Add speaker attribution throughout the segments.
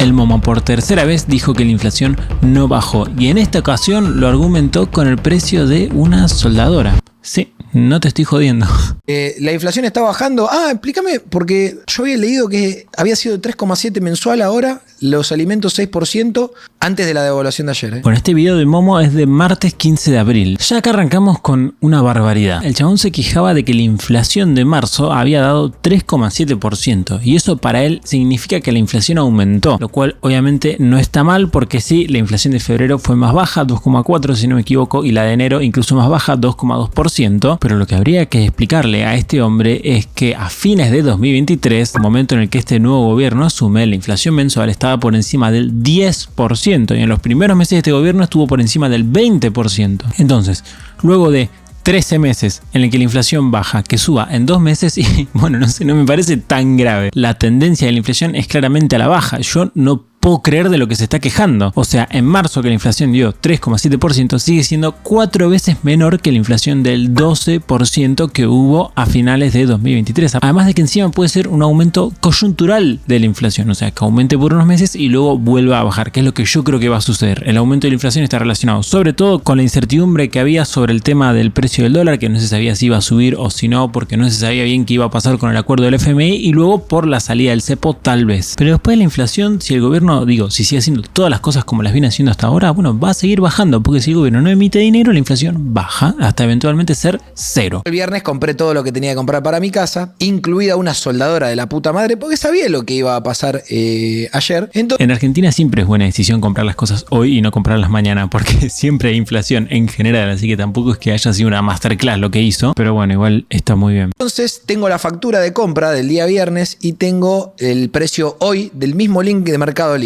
Speaker 1: el Momo por tercera vez dijo que la inflación no bajó y en esta ocasión lo argumentó con el precio de una soldadora. Sí, no te estoy jodiendo.
Speaker 2: La inflación está bajando. Explícame, porque yo había leído que había sido 3,7 mensual ahora, los alimentos 6% antes de la devaluación de ayer.
Speaker 1: Bueno, este video de Momo es de martes 15 de abril. Ya acá arrancamos con una barbaridad. El chabón se quejaba de que la inflación de marzo había dado 3,7% y eso para él significa que la inflación aumentó, lo cual obviamente no está mal porque sí, la inflación de febrero fue más baja, 2,4% si no me equivoco, y la de enero incluso más baja, 2,2%, pero lo que habría que explicarle a este hombre es que a fines de 2023, momento en el que este nuevo gobierno asume, la inflación mensual estaba por encima del 10% y en los primeros meses de este gobierno estuvo por encima del 20%. Entonces, luego de 13 meses en el que la inflación baja, que suba en 2 meses y bueno, no sé, no me parece tan grave. La tendencia de la inflación es claramente a la baja. Yo no puedo creer de lo que se está quejando. O sea, en marzo que la inflación dio 3,7% sigue siendo 4 veces menor que la inflación del 12% que hubo a finales de 2023. Además de que encima puede ser un aumento coyuntural de la inflación, o sea, que aumente por unos meses y luego vuelva a bajar, que es lo que yo creo que va a suceder. El aumento de la inflación está relacionado sobre todo con la incertidumbre que había sobre el tema del precio del dólar, que no se sabía si iba a subir o si no, porque no se sabía bien qué iba a pasar con el acuerdo del FMI, y luego por la salida del cepo tal vez. Pero después de la inflación, si el gobierno, si sigue haciendo todas las cosas como las viene haciendo hasta ahora, bueno, va a seguir bajando, porque si el gobierno no emite dinero, la inflación baja hasta eventualmente ser cero.
Speaker 2: El viernes compré todo lo que tenía que comprar para mi casa, incluida una soldadora de la puta madre, porque sabía lo que iba a pasar ayer. Entonces,
Speaker 1: en Argentina siempre es buena decisión comprar las cosas hoy y no comprarlas mañana, porque siempre hay inflación en general, así que tampoco es que haya sido una masterclass lo que hizo, pero bueno, igual está muy bien.
Speaker 2: Entonces tengo la factura de compra del día viernes y tengo el precio hoy del mismo link de Mercado Libre.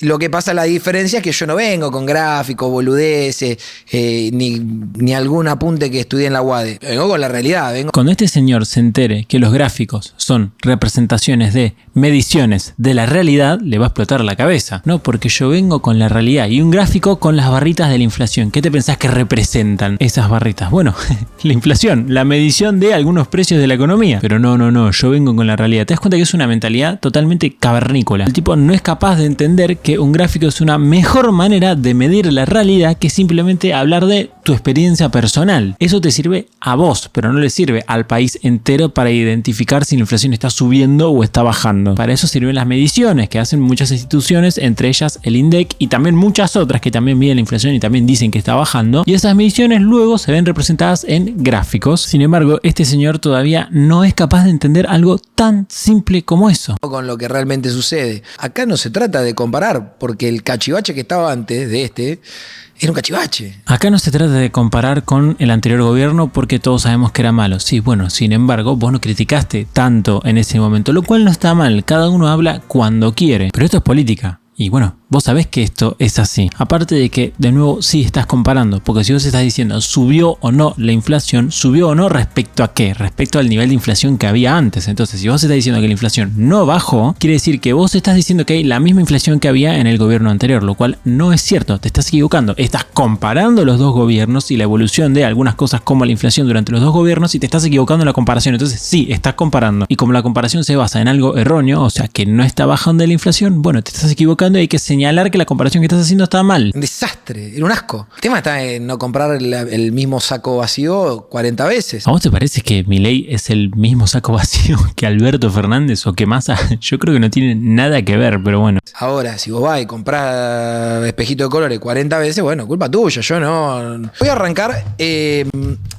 Speaker 2: Lo que pasa, la diferencia es que yo no vengo con gráficos, boludeces, ni algún apunte que estudié en la UADE. Vengo con la realidad.
Speaker 1: Cuando este señor se entere que los gráficos son representaciones de mediciones de la realidad, le va a explotar la cabeza. No, porque yo vengo con la realidad y un gráfico con las barritas de la inflación. ¿Qué te pensás que representan esas barritas? Bueno, la inflación, la medición de algunos precios de la economía. Pero no, yo vengo con la realidad. Te das cuenta que es una mentalidad totalmente cavernícola. El tipo no es capaz de entender que un gráfico es una mejor manera de medir la realidad que simplemente hablar de tu experiencia personal. Eso te sirve a vos, pero no le sirve al país entero para identificar si la inflación está subiendo o está bajando. Para eso sirven las mediciones que hacen muchas instituciones, entre ellas el INDEC y también muchas otras que también miden la inflación y también dicen que está bajando. Y esas mediciones luego se ven representadas en gráficos. Sin embargo, este señor todavía no es capaz de entender algo tan simple como eso.
Speaker 2: Con lo que realmente sucede. Acá no se trata de comparar, porque el cachivache que estaba antes de este era un cachivache.
Speaker 1: Acá no se trata de comparar con el anterior gobierno porque todos sabemos que era malo. Sí, bueno, sin embargo, vos no criticaste tanto en ese momento, lo cual no está mal. Cada uno habla cuando quiere, pero esto es política. Y bueno, vos sabés que esto es así. Aparte de que, de nuevo, sí estás comparando. Porque si vos estás diciendo, ¿subió o no la inflación? ¿Subió o no respecto a qué? Respecto al nivel de inflación que había antes. Entonces, si vos estás diciendo que la inflación no bajó, quiere decir que vos estás diciendo que hay la misma inflación que había en el gobierno anterior. Lo cual no es cierto. Te estás equivocando. Estás comparando los dos gobiernos y la evolución de algunas cosas como la inflación durante los dos gobiernos y te estás equivocando en la comparación. Entonces, sí, estás comparando. Y como la comparación se basa en algo erróneo, o sea, que no está bajando la inflación, bueno, te estás equivocando y hay que señalar que la comparación que estás haciendo está mal.
Speaker 2: Un desastre, era un asco. El tema está en no comprar el mismo saco vacío 40 veces.
Speaker 1: ¿A vos te parece que Milei es el mismo saco vacío que Alberto Fernández o que Massa? Yo creo que no tiene nada que ver, pero bueno.
Speaker 2: Ahora, si vos vas y comprás espejito de colores 40 veces, bueno, culpa tuya, yo no. Voy a arrancar.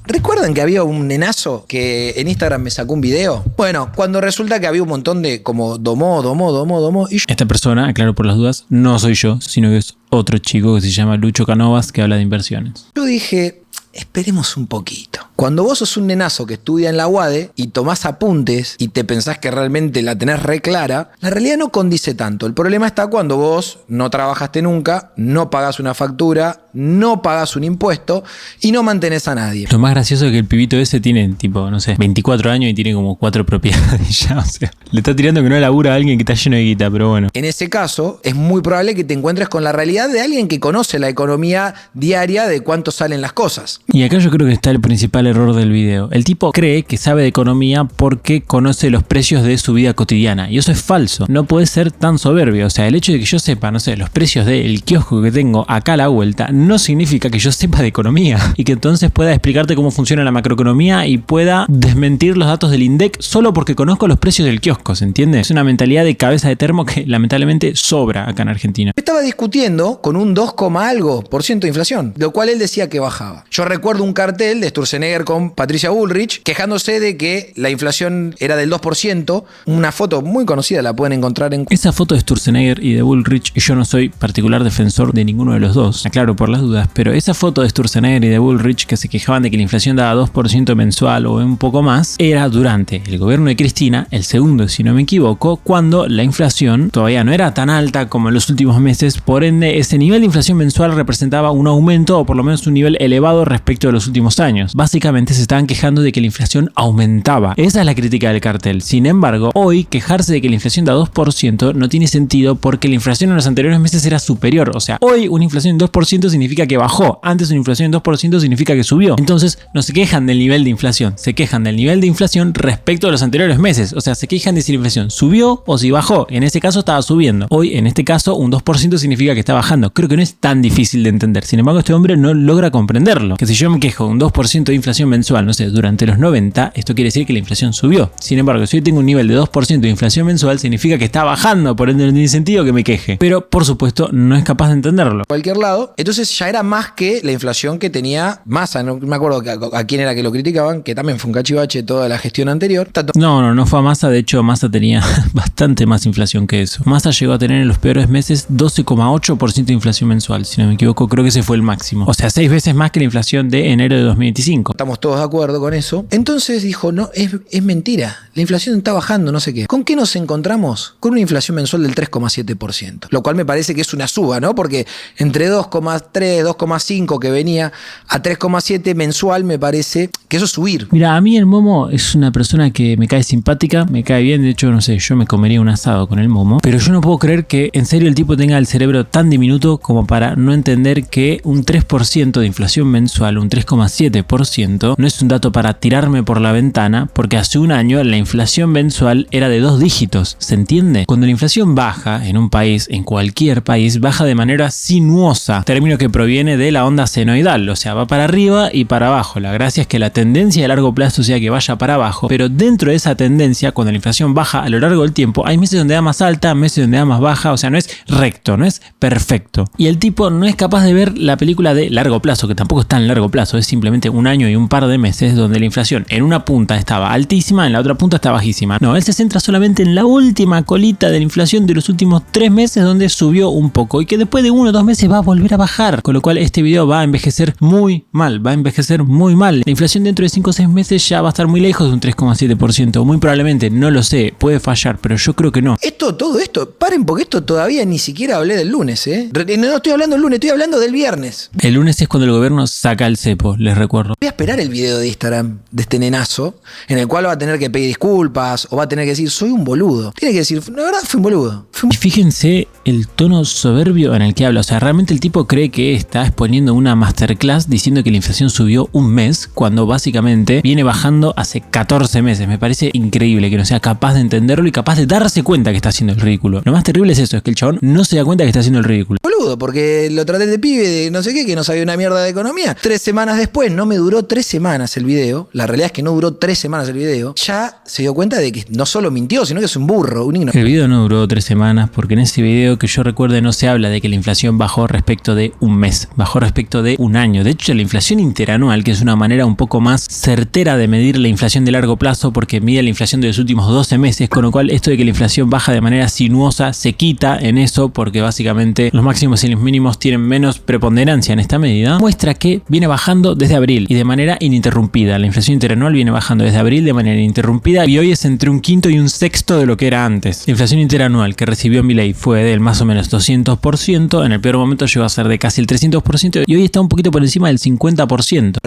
Speaker 2: ¿Recuerdan que había un nenazo que en Instagram me sacó un video? Bueno, cuando resulta que había un montón de como domó. Y yo...
Speaker 1: Esta persona, aclaro por las dudas, no soy yo, sino que es otro chico que se llama Lucho Canovas que habla de inversiones.
Speaker 2: Yo dije, esperemos un poquito. Cuando vos sos un nenazo que estudia en la UADE y tomás apuntes y te pensás que realmente la tenés re clara, la realidad no condice tanto. El problema está cuando vos no trabajaste nunca, no pagás una factura, no pagás un impuesto y no mantenés a nadie.
Speaker 1: Lo más gracioso es que el pibito ese tiene, tipo, no sé, 24 años y tiene como 4 propiedades ya. O sea, le está tirando que no labura a alguien que está lleno de guita, pero bueno.
Speaker 2: En ese caso, es muy probable que te encuentres con la realidad de alguien que conoce la economía diaria de cuánto salen las cosas.
Speaker 1: Y acá yo creo que está el principal error del video. El tipo cree que sabe de economía porque conoce los precios de su vida cotidiana. Y eso es falso. No puede ser tan soberbio. O sea, el hecho de que yo sepa, no sé, los precios del kiosco que tengo acá a la vuelta, no significa que yo sepa de economía. Y que entonces pueda explicarte cómo funciona la macroeconomía y pueda desmentir los datos del INDEC solo porque conozco los precios del kiosco, ¿se entiende? Es una mentalidad de cabeza de termo que lamentablemente sobra acá en Argentina.
Speaker 2: Estaba discutiendo con un 2, algo por ciento de inflación, lo cual él decía que bajaba. Yo recuerdo un cartel de Sturzenegger con Patricia Bullrich quejándose de que la inflación era del 2%, una foto muy conocida, la pueden encontrar en...
Speaker 1: Esa foto de Sturzenegger y de Bullrich, y yo no soy particular defensor de ninguno de los dos, aclaro por las dudas, pero esa foto de Sturzenegger y de Bullrich que se quejaban de que la inflación daba 2% mensual o un poco más, era durante el gobierno de Cristina, el segundo si no me equivoco, cuando la inflación todavía no era tan alta como en los últimos meses, por ende ese nivel de inflación mensual representaba un aumento o por lo menos un nivel elevado respecto de los últimos años. Básicamente se estaban quejando de que la inflación aumentaba. Esa es la crítica del cartel. Sin embargo, hoy quejarse de que la inflación da 2% no tiene sentido porque la inflación en los anteriores meses era superior. O sea, hoy una inflación en 2% significa que bajó. Antes una inflación en 2% significa que subió. Entonces no se quejan del nivel de inflación, se quejan del nivel de inflación respecto a los anteriores meses. O sea, se quejan de si la inflación subió o si bajó. En ese caso estaba subiendo. Hoy, en este caso, un 2% significa que está bajando. Creo que no es tan difícil de entender. Sin embargo, este hombre no logra comprenderlo. Que si yo me quejo de un 2% de inflación mensual, no sé, durante los 90, esto quiere decir que la inflación subió. Sin embargo, si hoy tengo un nivel de 2% de inflación mensual, significa que está bajando. Por ende, no tiene sentido que me queje. Pero, por supuesto, no es capaz de entenderlo.
Speaker 2: Cualquier lado. Entonces ya era más que la inflación que tenía Massa. No me acuerdo a quién era que lo criticaban, que también fue un cachivache toda la gestión anterior.
Speaker 1: No fue a Massa. De hecho, Massa tenía bastante más inflación que eso. Massa llegó a tener en los peores meses 12,8% de inflación mensual. Si no me equivoco, creo que ese fue el máximo. O sea, 6 veces más que la inflación de enero de 2025.
Speaker 2: Estamos todos de acuerdo con eso. Entonces dijo, no, es mentira. La inflación está bajando, no sé qué. ¿Con qué nos encontramos? Con una inflación mensual del 3,7%. Lo cual me parece que es una suba, ¿no? Porque entre 2,3, 2,5 que venía a 3,7 mensual me parece que eso es subir.
Speaker 1: Mira, a mí el Momo es una persona que me cae simpática, me cae bien. De hecho, no sé, yo me comería un asado con el Momo. Pero yo no puedo creer que en serio el tipo tenga el cerebro tan diminuto como para no entender que un 3% de inflación mensual, un 3,7%, no es un dato para tirarme por la ventana, porque hace un año la inflación mensual era de 2 dígitos. ¿Se entiende? Cuando la inflación baja en un país, en cualquier país, baja de manera sinuosa, término que proviene de la onda senoidal, o sea, va para arriba y para abajo. La gracia es que la tendencia a largo plazo sea que vaya para abajo, pero dentro de esa tendencia, cuando la inflación baja a lo largo del tiempo, hay meses donde da más alta, meses donde da más baja, o sea, no es recto, no es perfecto. Y el tipo no es capaz de ver la película de largo plazo, que tampoco es tan largo plazo, es simplemente un año y un par de meses donde la inflación en una punta estaba altísima, en la otra punta está bajísima. No, él se centra solamente en la última colita de la inflación de los últimos 3 meses donde subió un poco y que después de 1 o 2 meses va a volver a bajar, con lo cual este video va a envejecer muy mal, va a envejecer muy mal. La inflación dentro de 5 o 6 meses ya va a estar muy lejos de un 3,7%, muy probablemente, no lo sé, puede fallar, pero yo creo que no.
Speaker 2: Todo esto, paren porque esto todavía ni siquiera hablé del lunes, ¿eh? No estoy hablando del lunes, estoy hablando del viernes.
Speaker 1: El lunes es cuando el gobierno saca el cepo, les recuerdo.
Speaker 2: Voy a esperar el video de Instagram de este nenazo, en el cual va a tener que pedir disculpas o va a tener que decir, soy un boludo. Tiene que decir, la verdad, fui un boludo.
Speaker 1: Y fíjense el tono soberbio en el que habla. O sea, realmente el tipo cree que está exponiendo una masterclass diciendo que la inflación subió un mes, cuando básicamente viene bajando hace 14 meses. Me parece increíble que no sea capaz de entenderlo y capaz de darse cuenta que está haciendo el ridículo. Lo más terrible es eso, es que el chabón no se da cuenta que está haciendo el ridículo.
Speaker 2: Boludo, porque lo traté de pibe de no sé qué, que no sabía una mierda de economía. 3 semanas después, no me duró 3 semanas el video. La realidad es que no duró 3 semanas el video. Ya se dio cuenta de que no solo mintió, sino que es un burro, un ignorante.
Speaker 1: El video no duró 3 semanas porque en ese video que yo recuerde no se habla de que la inflación bajó respecto de un mes, bajó respecto de un año. De hecho, la inflación interanual, que es una manera un poco más certera de medir la inflación de largo plazo porque mide la inflación de los últimos 12 meses, con lo cual esto de que la inflación baja de manera sinuosa se quita en eso porque básicamente los máximos y los mínimos tienen menos preponderancia en esta medida, muestra que viene bajando desde abril y de manera ininterrumpida. La inflación interanual viene bajando desde abril de manera ininterrumpida y hoy es entre un quinto y un sexto de lo que era antes. La inflación interanual que recibió Milei fue del más o menos 200%, en el peor momento llegó a ser de casi el 300% y hoy está un poquito por encima del 50%.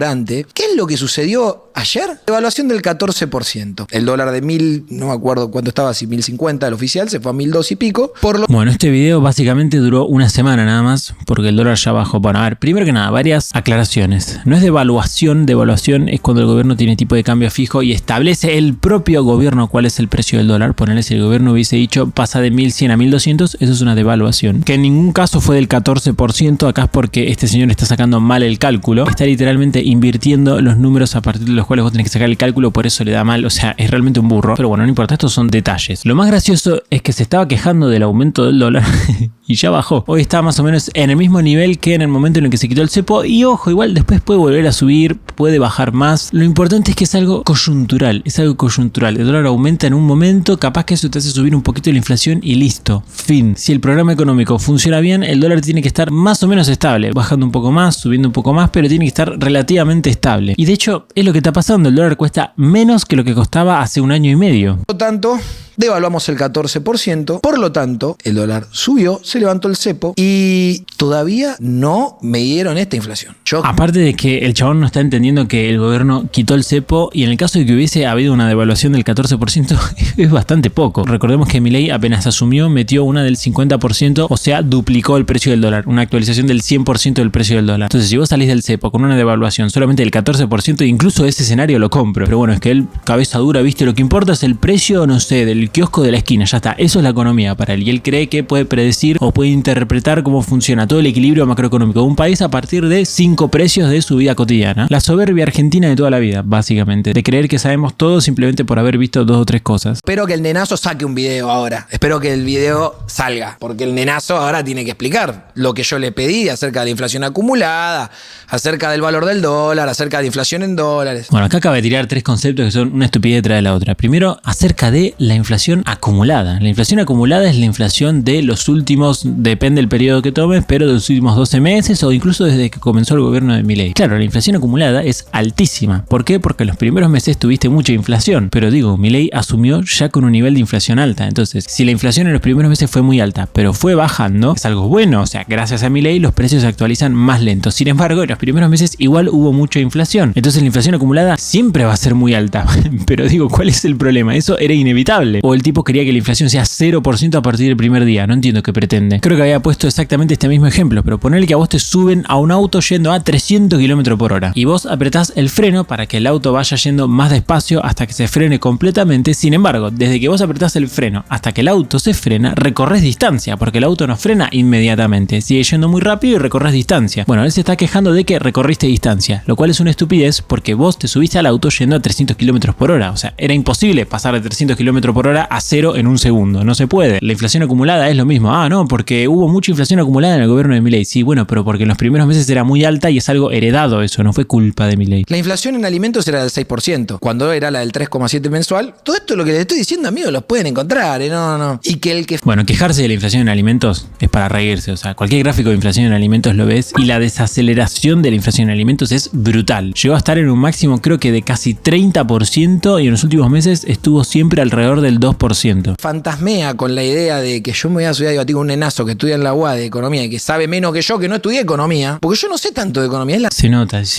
Speaker 2: ¿Qué es lo que sucedió ayer? Evaluación del 14%. El dólar de 1000, no me acuerdo cuánto estaba, si 1050 el oficial, se fue a 1002 y pico.
Speaker 1: Bueno, este video básicamente duró una semana nada más porque el dólar ya bajó. Bueno, a ver, primero que nada, varias aclaraciones. No es devaluación devaluación es cuando el gobierno tiene tipo de cambio fijo y establece el propio gobierno cuál es el precio del dólar. Ponele, si el gobierno hubiese dicho pasa de 1100 a 1200, eso es una devaluación. Que en ningún caso fue del 14%, acá es porque este señor está sacando mal el cálculo. Está literalmente invirtiendo los números a partir de los cuales vos tenés que sacar el cálculo, por eso le da mal. O sea, es realmente un burro. Pero bueno, no importa, estos son detalles. Lo más gracioso es que se estaba quejando del aumento del dólar y ya bajó. Hoy está más o menos en el mismo nivel que en el momento en el que se quitó el cepo. Y ojo, igual después puede volver a subir, puede bajar más. Lo importante es que es algo coyuntural. Es algo coyuntural. El dólar aumenta en un momento, capaz que eso te hace subir un poquito la inflación y listo. Fin. Si el programa económico funciona bien, el dólar tiene que estar más o menos estable. Bajando un poco más, subiendo un poco más, pero tiene que estar relativamente estable. Y de hecho, es lo que está pasando. El dólar cuesta menos que lo que costaba hace un año y medio.
Speaker 2: Por lo tanto, devaluamos el 14%, por lo tanto, el dólar subió, se levantó el cepo y todavía no medieron esta inflación.
Speaker 1: Aparte de que el chabón no está entendiendo que el gobierno quitó el cepo y en el caso de que hubiese habido una devaluación del 14% es bastante poco. Recordemos que Milei apenas asumió, metió una del 50%, o sea, duplicó el precio del dólar, una actualización del 100% del precio del dólar. Entonces, si vos salís del cepo con una devaluación solamente del 14%, incluso ese escenario lo compro. Pero bueno, es que él, cabeza dura, viste, lo que importa es el precio, no sé, del kiosco de la esquina, ya está. Eso es la economía para él y él cree que puede predecir o puede interpretar cómo funciona todo el equilibrio macroeconómico de un país a partir de 5 precios de su vida cotidiana. La soberbia argentina de toda la vida, básicamente, de creer que sabemos todo simplemente por haber visto 2 o 3 cosas.
Speaker 2: Espero que el nenazo saque un video ahora. Espero que el video salga, porque el nenazo ahora tiene que explicar lo que yo le pedí acerca de la inflación acumulada, acerca del valor del dólar, acerca de inflación en dólares.
Speaker 1: Bueno, acá acaba de tirar 3 conceptos que son una estupidez detrás de la otra. Primero, acerca de la inflación acumulada. La inflación acumulada es la inflación de los últimos, depende del periodo que tomes, pero de los últimos 12 meses o incluso desde que comenzó el gobierno de Milei. Claro, la inflación acumulada es altísima. ¿Por qué? Porque en los primeros meses tuviste mucha inflación. Pero digo, Milei asumió ya con un nivel de inflación alta. Entonces, si la inflación en los primeros meses fue muy alta, pero fue bajando, es algo bueno. O sea, gracias a Milei los precios se actualizan más lentos. Sin embargo, en los primeros meses igual hubo mucha inflación. Entonces la inflación acumulada siempre va a ser muy alta. Pero digo, ¿cuál es el problema? Eso era inevitable. O el tipo quería que la inflación sea 0% a partir del primer día. No entiendo qué pretende. Creo que había puesto exactamente este mismo ejemplo, pero ponele que a vos te suben a un auto yendo a 300 km por hora y vos apretás el freno para que el auto vaya yendo más despacio hasta que se frene completamente. Sin embargo, desde que vos apretás el freno hasta que el auto se frena, recorres distancia, porque el auto no frena inmediatamente, sigue yendo muy rápido y recorres distancia. Bueno, él se está quejando de que recorriste distancia, lo cual es una estupidez porque vos te subiste al auto yendo a 300 km por hora. O sea, era imposible pasar de 300 km por hora a 0 en un segundo. No se puede. La inflación acumulada es lo mismo. Ah, no, porque hubo mucha inflación acumulada en el gobierno de Milei. Sí, bueno, pero porque en los primeros meses era muy alta y es algo heredado eso, no fue culpa de Milei.
Speaker 2: La inflación en alimentos era del 6%, cuando era la del 3,7% mensual. Todo esto lo que les estoy diciendo, amigos, los pueden encontrar, no. Y que el que...
Speaker 1: Bueno, quejarse de la inflación en alimentos es para reírse. O sea, cualquier gráfico de inflación en alimentos lo ves y la desaceleración de la inflación en alimentos es brutal. Llegó a estar en un máximo creo que de casi 30% y en los últimos meses estuvo siempre alrededor del 2%.
Speaker 2: Fantasmea con la idea de que yo me voy a subir a debatir con un nenazo que estudia en la UAD de economía y que sabe menos que yo, que no estudié economía, porque yo no sé tanto de economía.
Speaker 1: Se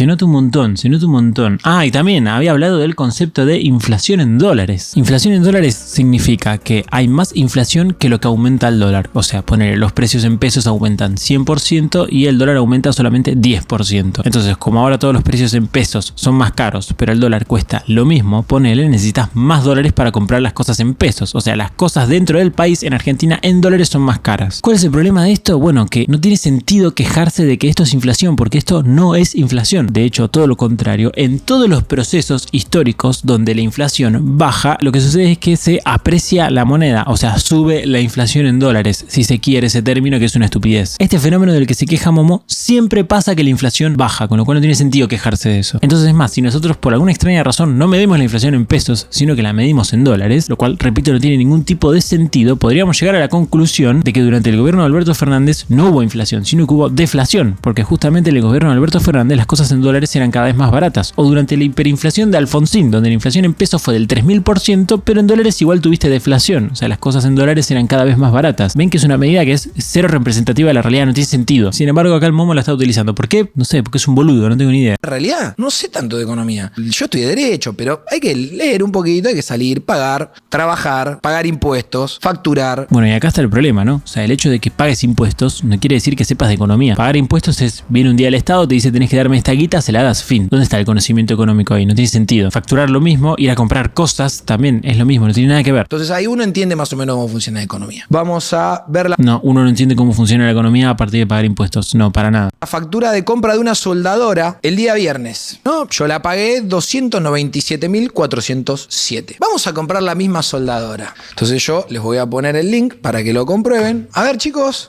Speaker 1: nota un montón. Ah, y también había hablado del concepto de inflación en dólares. Inflación en dólares significa que hay más inflación que lo que aumenta el dólar. O sea, poner los precios en pesos aumentan 100% y el dólar aumenta solamente 10%. Entonces, como ahora todos los precios en pesos son más caros, pero el dólar cuesta lo mismo, ponele, necesitas más dólares para comprar las cosas en pesos. O sea, las cosas dentro del país en Argentina en dólares son más caras. ¿Cuál es el problema de esto? Bueno, que no tiene sentido quejarse de que esto es inflación, porque esto no es inflación. De hecho, todo lo contrario. En todos los procesos históricos donde la inflación baja, lo que sucede es que se aprecia la moneda, o sea, sube la inflación en dólares, si se quiere ese término, que es una estupidez. Este fenómeno del que se queja Momo, siempre pasa que la inflación baja, con lo cual no tiene sentido quejarse de eso. Entonces, es más, si nosotros por alguna extraña razón no medimos la inflación en pesos, sino que la medimos en dólares, lo cual, repito, no tiene ningún tipo de sentido, podríamos llegar a la conclusión de que durante el gobierno de Alberto Fernández no hubo inflación, sino que hubo deflación, porque justamente en el gobierno de Alberto Fernández las cosas en dólares eran cada vez más baratas. O durante la hiperinflación de Alfonsín, donde la inflación en pesos fue del 3000%, pero en dólares igual tuviste deflación. O sea, las cosas en dólares eran cada vez más baratas. Ven que es una medida que es cero representativa de la realidad, no tiene sentido. Sin embargo, acá el Momo la está utilizando. ¿Por qué? No sé, porque es un boludo, no tengo ni idea.
Speaker 2: En realidad, no sé tanto de economía. Yo estudié Derecho, pero hay que leer un poquito, hay que salir, pagar, trabajar, pagar impuestos, facturar.
Speaker 1: Bueno, y acá está el problema, ¿no? O sea, el hecho de que pagues impuestos no quiere decir que sepas de economía. Pagar impuestos es, viene un día el Estado, te dice tenés que darme esta guita, se la das, fin. ¿Dónde está el conocimiento económico ahí? No tiene sentido. Facturar lo mismo, ir a comprar cosas también es lo mismo, no tiene nada que ver.
Speaker 2: Entonces ahí uno entiende más o menos cómo funciona la economía. Vamos a ver
Speaker 1: No, uno no entiende cómo funciona la economía a partir de pagar impuestos. No, para nada.
Speaker 2: la factura de compra de una soldadora el día viernes. No, yo la pagué 297.407. Vamos a comprar la misma soldadora. Entonces yo les voy a poner el link para que lo comprueben. A ver, chicos,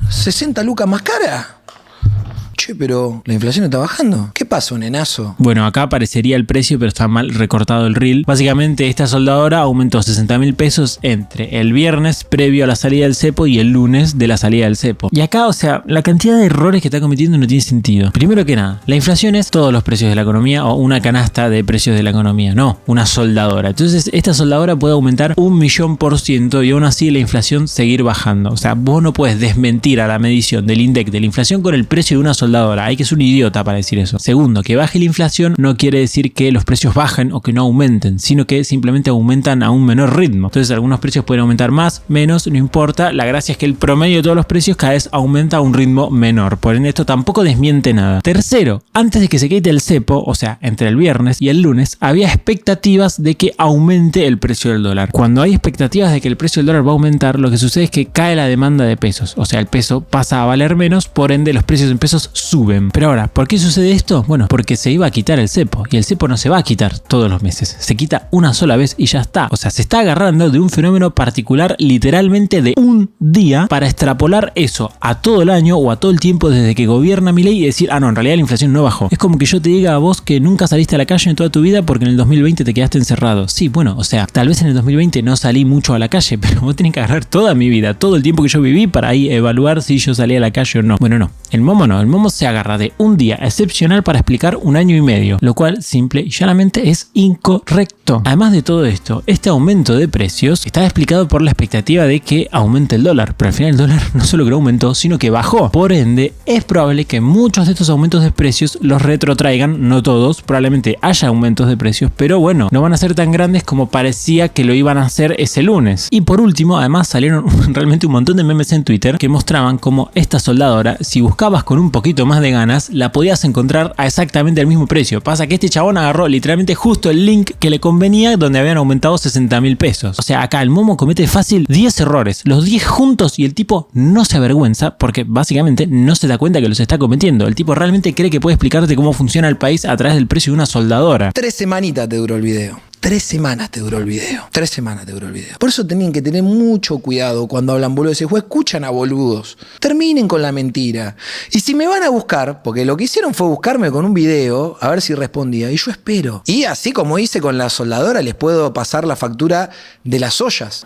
Speaker 2: 60 lucas más cara. Che, pero la inflación está bajando. ¿Qué pasa, un nenazo?
Speaker 1: Bueno, acá aparecería el precio, pero está mal recortado el reel. Básicamente, esta soldadora aumentó 60.000 pesos entre el viernes previo a la salida del cepo y el lunes de la salida del cepo. Y acá, o sea, la cantidad de errores que está cometiendo no tiene sentido. Primero que nada, la inflación es todos los precios de la economía o una canasta de precios de la economía, no una soldadora. Entonces, esta soldadora puede aumentar 1.000.000% y aún así la inflación seguir bajando. O sea, vos no puedes desmentir a la medición del INDEC de la inflación con el precio de una soldadora. Hay que ser un idiota para decir eso. Segundo, que baje la inflación no quiere decir que los precios bajen o que no aumenten, sino que simplemente aumentan a un menor ritmo. Entonces algunos precios pueden aumentar más, menos, no importa. La gracia es que el promedio de todos los precios cada vez aumenta a un ritmo menor. Por ende, esto tampoco desmiente nada. Tercero, antes de que se quite el cepo, o sea, entre el viernes y el lunes, había expectativas de que aumente el precio del dólar. Cuando hay expectativas de que el precio del dólar va a aumentar, lo que sucede es que cae la demanda de pesos. O sea, el peso pasa a valer menos, por ende los precios en pesos suben. Pero ahora, ¿por qué sucede esto? Bueno, porque se iba a quitar el cepo y el cepo no se va a quitar todos los meses, se quita una sola vez y ya está. O sea, se está agarrando de un fenómeno particular literalmente de un día para extrapolar eso a todo el año o a todo el tiempo desde que gobierna Milei y decir, no, en realidad la inflación no bajó. Es como que yo te diga a vos que nunca saliste a la calle en toda tu vida porque en el 2020 te quedaste encerrado. Sí, bueno, o sea, tal vez en el 2020 no salí mucho a la calle, pero vos tenés que agarrar toda mi vida, todo el tiempo que yo viví para ahí evaluar si yo salí a la calle o no. Bueno, no, el momo se agarra de un día excepcional para explicar un año y medio, lo cual simple y llanamente es incorrecto. Además de todo esto, este aumento de precios está explicado por la expectativa de que aumente el dólar, pero al final el dólar no solo que no aumentó, sino que bajó. Por ende, es probable que muchos de estos aumentos de precios los retrotraigan, no todos, probablemente haya aumentos de precios, pero bueno, no van a ser tan grandes como parecía que lo iban a hacer ese lunes. Y por último, además salieron realmente un montón de memes en Twitter que mostraban cómo esta soldadora, si buscabas con un poquito más de ganas, la podías encontrar a exactamente el mismo precio. Pasa que este chabón agarró literalmente justo el link que le convenía donde habían aumentado 60.000 pesos. O sea, acá el momo comete fácil 10 errores, los 10 juntos, y el tipo no se avergüenza porque básicamente no se da cuenta que los está cometiendo. El tipo realmente cree que puede explicarte cómo funciona el país a través del precio de una soldadora.
Speaker 2: 3 semanitas te duró el video. 3 semanas te duró el video. 3 semanas te duró el video. Por eso tenían que tener mucho cuidado cuando hablan boludos. O escuchan a boludos. Terminen con la mentira. Y si me van a buscar, porque lo que hicieron fue buscarme con un video, a ver si respondía. Y yo espero. Y así como hice con la soldadora, les puedo pasar la factura de las ollas.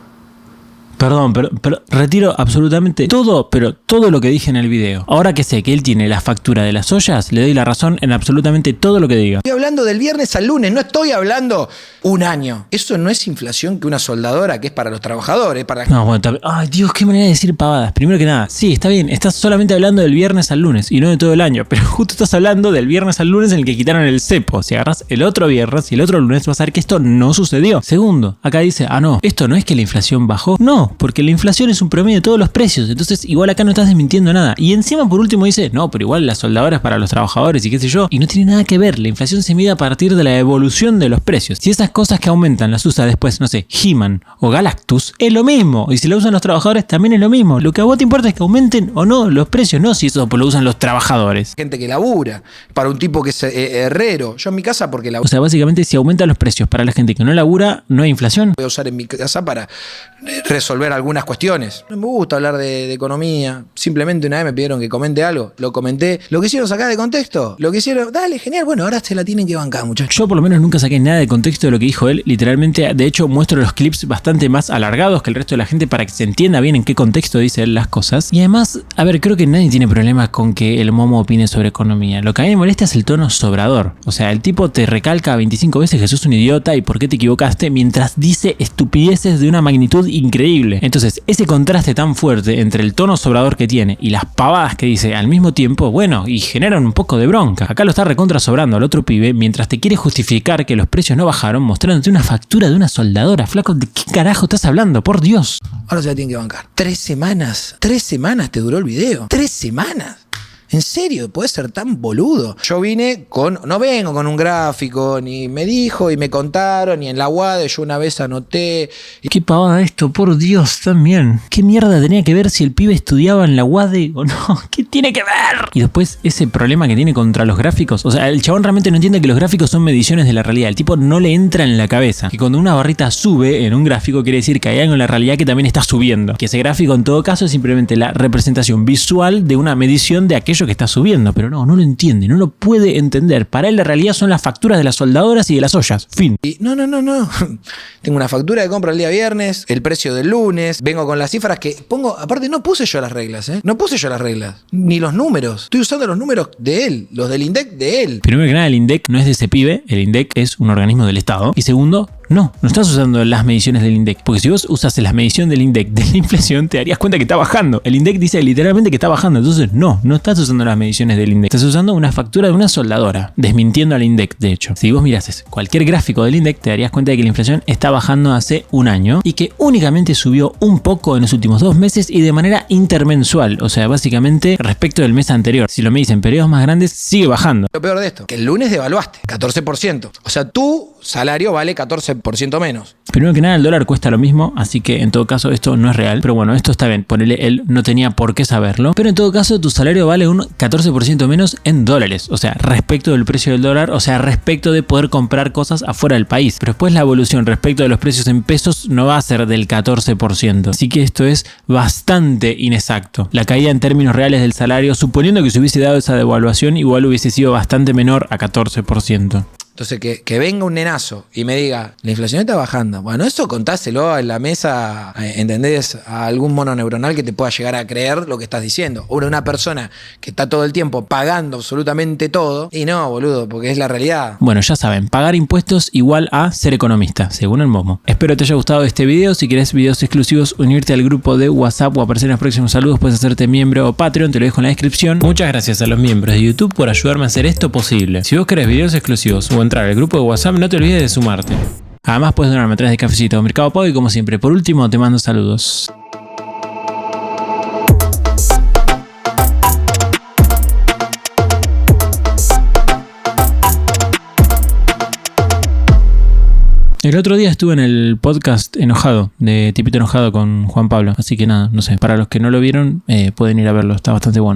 Speaker 1: Perdón, pero retiro absolutamente todo, pero todo lo que dije en el video. Ahora que sé que él tiene la factura de las ollas, le doy la razón en absolutamente todo lo que diga.
Speaker 2: Estoy hablando del viernes al lunes, no estoy hablando un año. Eso no es inflación que una soldadora, que es para los trabajadores, para...
Speaker 1: No, bueno, ay Dios, qué manera de decir pavadas. Primero que nada, sí, está bien, estás solamente hablando del viernes al lunes y no de todo el año, pero justo estás hablando del viernes al lunes en el que quitaron el cepo. Si agarras el otro viernes y el otro lunes, vas a ver que esto no sucedió. Segundo, acá dice, no, esto no es que la inflación bajó. No, porque la inflación es un promedio de todos los precios, entonces igual acá no estás desmintiendo nada. Y encima por último dice, no, pero igual la soldadora es para los trabajadores y qué sé yo, y no tiene nada que ver. La inflación se mide a partir de la evolución de los precios. Si esas cosas que aumentan las usa después, no sé, He-Man o Galactus, es lo mismo, y si lo usan los trabajadores también es lo mismo. Lo que a vos te importa es que aumenten o no los precios, no si eso lo usan los trabajadores.
Speaker 2: Gente que labura, para un tipo que es herrero. Yo en mi casa porque
Speaker 1: o sea, básicamente si aumentan los precios para la gente que no labura, no hay inflación.
Speaker 2: Voy a usar en mi casa para resolver algunas cuestiones. No me gusta hablar de economía. Simplemente una vez me pidieron que comente algo. Lo comenté. ¿Lo quisieron sacar de contexto? ¿Lo quisieron? Dale, genial. Bueno, ahora se la tienen que bancar, muchachos.
Speaker 1: Yo por lo menos nunca saqué nada de contexto de lo que dijo él. Literalmente, de hecho, muestro los clips bastante más alargados que el resto de la gente para que se entienda bien en qué contexto dice él las cosas. Y además, a ver, creo que nadie tiene problema con que el momo opine sobre economía. Lo que a mí me molesta es el tono sobrador. O sea, el tipo te recalca 25 veces que sos un idiota y por qué te equivocaste mientras dice estupideces de una magnitud increíble. imposible. Entonces, ese contraste tan fuerte entre el tono sobrador que tiene y las pavadas que dice al mismo tiempo, bueno, y generan un poco de bronca. Acá lo está recontra sobrando al otro pibe mientras te quiere justificar que los precios no bajaron mostrándote una factura de una soldadora. Flaco, ¿de qué carajo estás hablando? Por Dios.
Speaker 2: Ahora se la tienen que bancar. 3 semanas. 3 semanas te duró el video. 3 semanas. ¿En serio? ¿Puedes ser tan boludo? Yo no vengo con un gráfico, ni me dijo y me contaron, ni en la UADE yo una vez anoté.
Speaker 1: Qué pavada esto, por Dios, también. ¿Qué mierda tenía que ver si el pibe estudiaba en la UADE o no? ¿Qué tiene que ver? Y después ese problema que tiene contra los gráficos. O sea, el chabón realmente no entiende que los gráficos son mediciones de la realidad. El tipo no le entra en la cabeza que cuando una barrita sube en un gráfico quiere decir que hay algo en la realidad que también está subiendo. Que ese gráfico en todo caso es simplemente la representación visual de una medición de aquello que está subiendo, pero no lo entiende, no lo puede entender. Para él la realidad son las facturas de las soldadoras y de las ollas, fin.
Speaker 2: Y no. Tengo una factura de compra el día viernes, el precio del lunes, vengo con las cifras que pongo, aparte no puse yo las reglas, no puse yo las reglas, ni los números, estoy usando los números de él, los del INDEC de él.
Speaker 1: Primero que nada, el INDEC no es de ese pibe, el INDEC es un organismo del Estado, y segundo, no estás usando las mediciones del INDEC, porque si vos usases las mediciones del INDEC de la inflación te darías cuenta que está bajando. El INDEC dice literalmente que está bajando, entonces no estás usando las mediciones del INDEC, estás usando una factura de una soldadora, desmintiendo al INDEC de hecho. Si vos mirases cualquier gráfico del INDEC te darías cuenta de que la inflación está bajando hace un año y que únicamente subió un poco en los últimos 2 meses y de manera intermensual, o sea básicamente respecto del mes anterior. Si lo medís en periodos más grandes sigue bajando.
Speaker 2: Lo peor de esto, que el lunes devaluaste 14%, o sea tu salario vale 14% menos.
Speaker 1: Primero que nada el dólar cuesta lo mismo, así que en todo caso esto no es real, pero bueno, esto está bien, ponele, él no tenía por qué saberlo, pero en todo caso tu salario vale un 14% menos en dólares, o sea, respecto del precio del dólar, o sea, respecto de poder comprar cosas afuera del país, pero después la evolución respecto de los precios en pesos no va a ser del 14%, así que esto es bastante inexacto. La caída en términos reales del salario, suponiendo que se hubiese dado esa devaluación, igual hubiese sido bastante menor a 14%.
Speaker 2: Entonces, que venga un nenazo y me diga, la inflación está bajando. Bueno, eso contáselo en la mesa, ¿entendés? A algún mono neuronal que te pueda llegar a creer lo que estás diciendo. O una persona que está todo el tiempo pagando absolutamente todo. Y no, boludo, porque es la realidad.
Speaker 1: Bueno, ya saben, pagar impuestos igual a ser economista, según el Momo. Espero te haya gustado este video. Si querés videos exclusivos, unirte al grupo de WhatsApp o aparecer en los próximos saludos, puedes hacerte miembro o Patreon, te lo dejo en la descripción. Muchas gracias a los miembros de YouTube por ayudarme a hacer esto posible. Si vos querés videos exclusivos o entrar al grupo de WhatsApp, no te olvides de sumarte. Además puedes donarme a través de Cafecito o Mercado Pago y como siempre, por último, te mando saludos. El otro día estuve en el podcast Enojado, de Tipito Enojado con Juan Pablo, así que nada, no sé, para los que no lo vieron, pueden ir a verlo, está bastante bueno.